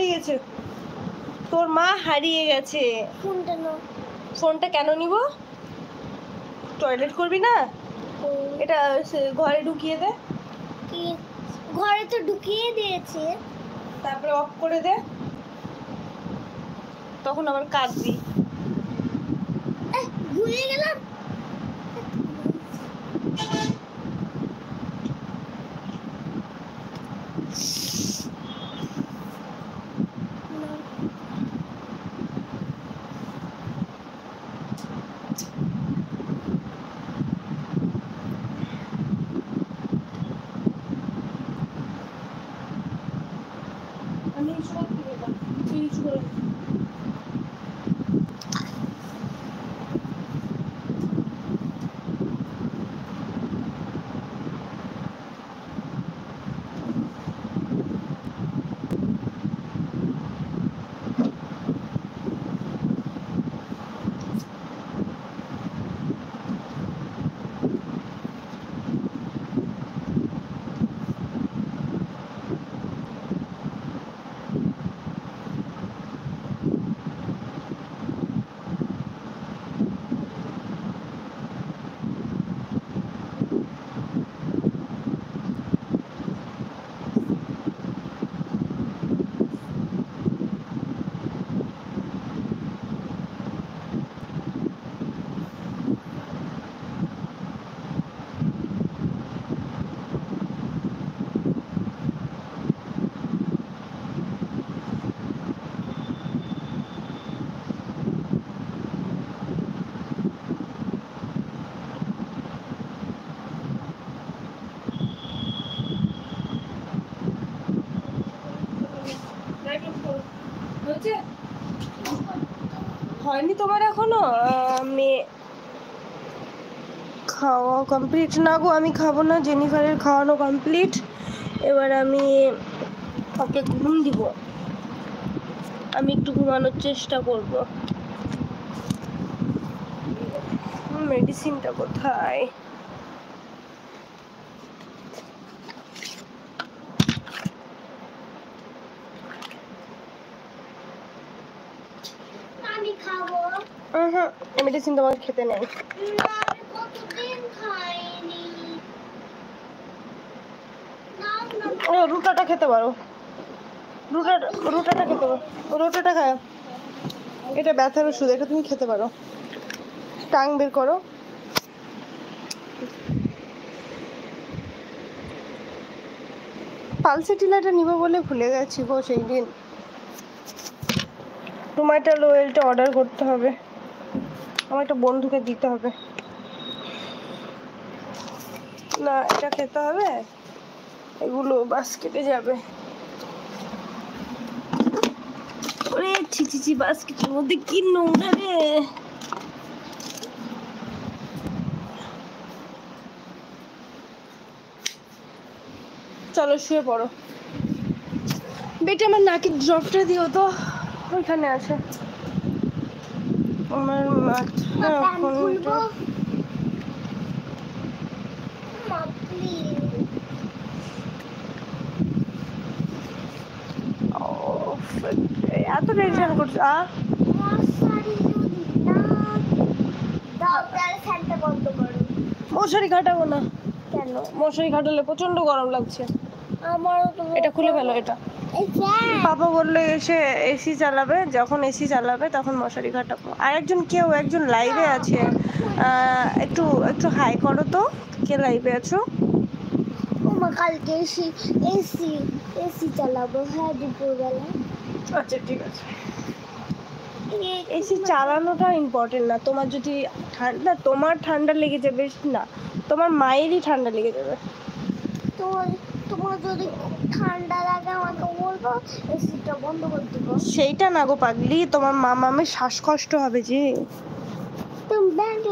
হারিয়ে গেছে, তোর মা হারিয়ে গেছে। ফোনটা কেন নিব? টয়লেট করবি না? এটা ঘরে ঢুকিয়ে দে। ঘরে তো ঢুকিয়ে দিয়েছে, তারপরে অফ করে দে, তখন আবার কাঁদবি। ভুলে গেলাম। আমি কিছু করতে গেলাম, তুই কিছু করে হয়নি তোমার এখনো? খাওয়া কমপ্লিট না গো, আমি খাবো না, জেনিফারের খাওয়ানো কমপ্লিট। এবার আমি ওকে ঘুম দিব, আমি একটু ঘুমানোর চেষ্টা করব। মেডিসিনটা কোথায়? আমি খাবো। মেডিসিন তোমার খেতে নেই। কতদিন খাইনি। রুটাটা খেতে পারো, রুটাটা খেতে পারো, রুটাটা খায়। এটা ব্যথার ওষুধ, এটা তুমি খেতে পারো। টাং বের করো। পালসেটিলাটা নিব বলে ভুলে গেছি গো সেই দিন। টোমাটো অয়েলটা অর্ডার করতে হবে, আমার একটা বন্ধুকে দিতে হবে। না এটা খেতে হবে, এগুলো বাস্কেটে যাবে। ওরে ছি ছি ছি, বাস্কেটের মধ্যে কি নোংরা রে। চলো শুয়ে পড়ো। বেটা আমার নাকের ড্রপটা দিও তো, ওইখানে আছে আমার ফোনটা। এত টেনশন করছো? মশারি খাটাবো না কেন? মশারি খাটালে প্রচন্ড গরম লাগছে। আমারও তো। এটা খুলে ফেলো। এটা পাপা বললো এসে এসি চালাবে, যখন এসি চালাবে তখন মশারি খাটাবো। আর একজন লাইভে আছে, একটু একটু হাই করো তো, কে লাইভে আছো? কালকে এসি এসি এসি চালাবো, হ্যাঁ দুপুরবেলা। আচ্ছা ঠিক আছে। এসি চালানোটা ইম্পর্টেন্ট না, তোমার যদি তোমার ঠান্ডা লেগে যাবে না, তোমার মায়েরই ঠান্ডা লেগে যাবে। তোমার যদি ঠান্ডা লাগে আমাকে বলবো, এসিটা বন্ধ করে দিব। সেইটা না গো পাগলি, তোমার মামামের শ্বাসকষ্ট হবে যে। তুমি ব্যাগ